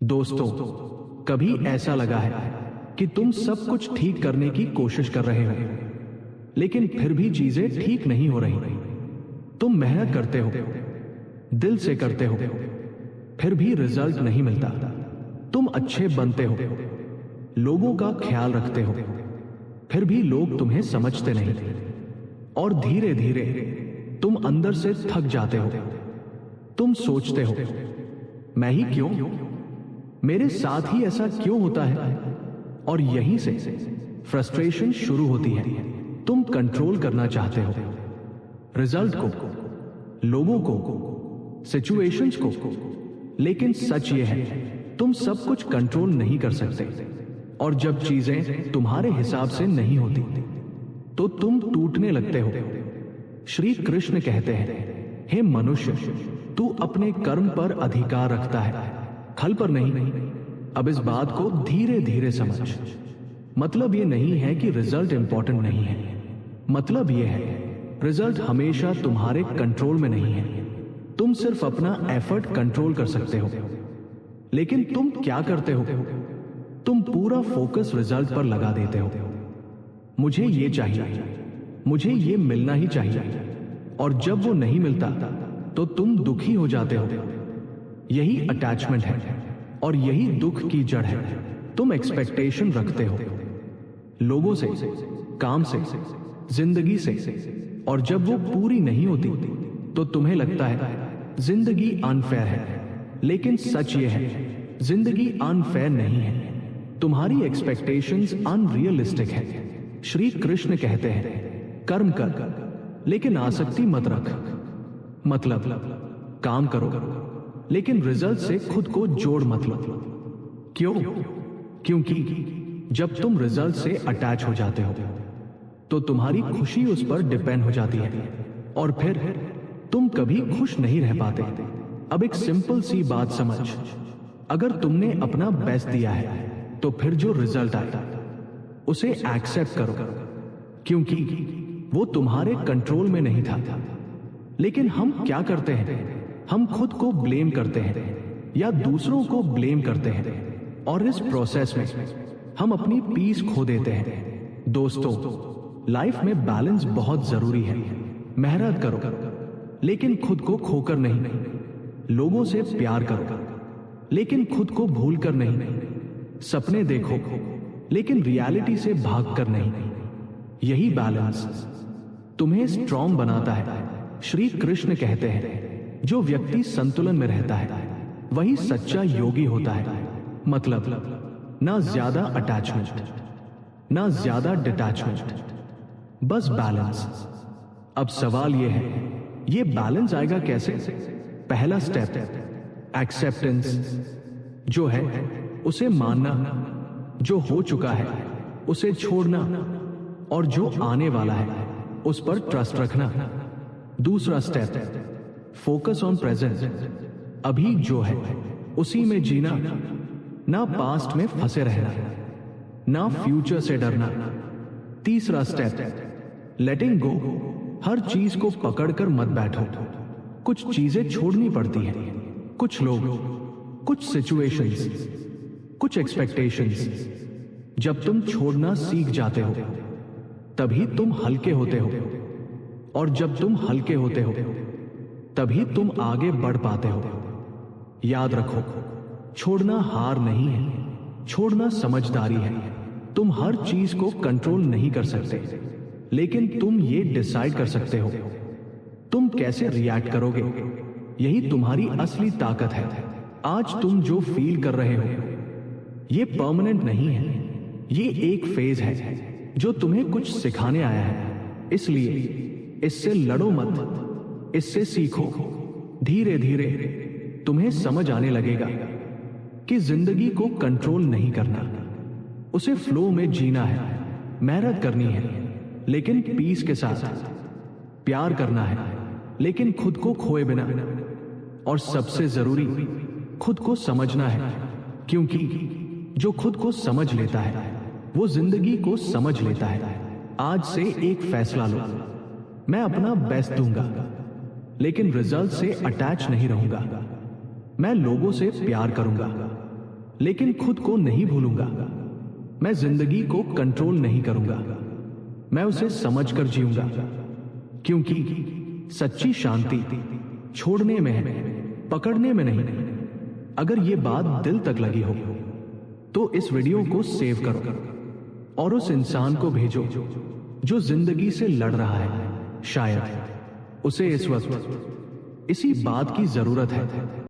दोस्तों, कभी ऐसा लगा है कि तुम सब कुछ ठीक करने की कोशिश कर रहे हो, लेकिन फिर भी चीजें ठीक नहीं हो रही। तुम मेहनत करते हो, दिल से करते हो, फिर भी रिजल्ट नहीं मिलता। तुम अच्छे बनते हो, लोगों का ख्याल रखते हो, फिर भी लोग तुम्हें समझते नहीं, और धीरे धीरे तुम अंदर से थक जाते हो। तुम सोचते हो, मैं ही क्यों, मेरे साथ ही ऐसा क्यों होता है? और यहीं से फ्रस्ट्रेशन शुरू होती है। तुम कंट्रोल करना चाहते हो, रिजल्ट को, लोगों को, सिचुएशंस को, लेकिन सच ये है तुम सब कुछ कंट्रोल नहीं कर सकते। और जब चीजें तुम्हारे हिसाब से नहीं होती तो तुम टूटने लगते हो। श्री कृष्ण कहते हैं, हे मनुष्य, तू अपने कर्म पर अधिकार रखता है, फल पर नहीं। अब इस बात को धीरे धीरे समझ। मतलब ये नहीं है कि रिजल्ट इंपॉर्टेंट नहीं है, मतलब ये है रिजल्ट हमेशा तुम्हारे कंट्रोल में नहीं है। तुम सिर्फ अपना एफर्ट कंट्रोल कर सकते हो। लेकिन तुम क्या करते हो? तुम पूरा फोकस रिजल्ट पर लगा देते हो। मुझे ये चाहिए, मुझे ये मिलना ही चाहिए, और जब वो नहीं मिलता तो तुम दुखी हो जाते हो। यही अटैचमेंट है और यही दुख की जड़ है। तुम एक्सपेक्टेशन रखते हो, लोगों से, काम से, जिंदगी से, और जब वो पूरी नहीं होती तो तुम्हें लगता है जिंदगी अनफेयर है। लेकिन सच ये है, जिंदगी अनफेयर नहीं है, तुम्हारी एक्सपेक्टेशंस अनरियलिस्टिक है। श्री कृष्ण कहते हैं, कर्म कर लेकिन आसक्ति मत रख। मतलब काम करो लेकिन रिजल्ट से खुद को जोड़ मत लो। क्यों? क्योंकि जब तुम रिजल्ट से अटैच हो जाते हो तो तुम्हारी खुशी उस पर डिपेंड हो जाती है, और फिर तुम कभी खुश नहीं रह पाते। अब एक सिंपल सी बात समझ, अगर तुमने अपना बेस्ट दिया है तो फिर जो रिजल्ट आए उसे एक्सेप्ट करो, क्योंकि वो तुम्हारे कंट्रोल में नहीं था। लेकिन हम क्या करते हैं? हम खुद को ब्लेम करते हैं या दूसरों को ब्लेम करते हैं, और इस प्रोसेस में हम अपनी पीस खो देते हैं। दोस्तों, लाइफ में बैलेंस बहुत जरूरी है। मेहनत करो लेकिन खुद को खोकर नहीं। लोगों से प्यार करो लेकिन खुद को भूल कर नहीं। सपने देखो लेकिन रियलिटी से भाग कर नहीं। यही बैलेंस तुम्हें स्ट्रॉन्ग बनाता है। श्री कृष्ण कहते हैं, जो व्यक्ति संतुलन में रहता है वही सच्चा योगी होता है। मतलब ना ज्यादा अटैचमेंट, ना ज्यादा डिटैचमेंट, बस बैलेंस। अब सवाल यह है, ये बैलेंस आएगा कैसे? पहला स्टेप एक्सेप्टेंस, जो है उसे मानना, जो हो चुका है उसे छोड़ना, और जो आने वाला है उस पर ट्रस्ट रखना। दूसरा स्टेप फोकस ऑन प्रेजेंट, अभी जो है उसी में जीना, ना पास्ट में फंसे रहना, ना फ्यूचर से डरना। तीसरा स्टेप लेटिंग गो, हर चीज को पकड़कर मत बैठो। कुछ चीजें छोड़नी पड़ती हैं, कुछ लोग, कुछ सिचुएशंस, कुछ एक्सपेक्टेशंस। जब तुम छोड़ना सीख जाते हो तभी तुम हल्के होते हो, और जब तुम हल्के होते हो तभी तुम आगे बढ़ पाते हो। याद रखो, छोड़ना हार नहीं है, छोड़ना समझदारी है। तुम हर चीज को कंट्रोल नहीं कर सकते, लेकिन तुम ये डिसाइड कर सकते हो तुम कैसे रिएक्ट करोगे। यही तुम्हारी असली ताकत है। आज तुम जो फील कर रहे हो ये परमानेंट नहीं है, ये एक फेज है जो तुम्हें कुछ सिखाने आया है। इसलिए इससे लड़ो मत, इससे सीखो। धीरे धीरे तुम्हें समझ आने लगेगा कि जिंदगी को कंट्रोल नहीं करना, उसे फ्लो में जीना है। मेहनत करनी है लेकिन पीस के साथ, प्यार करना है लेकिन खुद को खोए बिना, और सबसे जरूरी खुद को समझना है, क्योंकि जो खुद को समझ लेता है वो जिंदगी को समझ लेता है। आज से एक फैसला लो, मैं अपना बेस्ट दूंगा लेकिन रिजल्ट से अटैच नहीं रहूंगा। मैं लोगों से प्यार करूंगा लेकिन खुद को नहीं भूलूंगा। मैं जिंदगी को कंट्रोल नहीं करूंगा, मैं उसे समझकर जीऊंगा, क्योंकि सच्ची शांति छोड़ने में है, पकड़ने में नहीं। अगर ये बात दिल तक लगी हो तो इस वीडियो को सेव करो और उस इंसान को भेजो जो जिंदगी से लड़ रहा है। शायद उसे इस वक्त इसी बात की जरूरत है।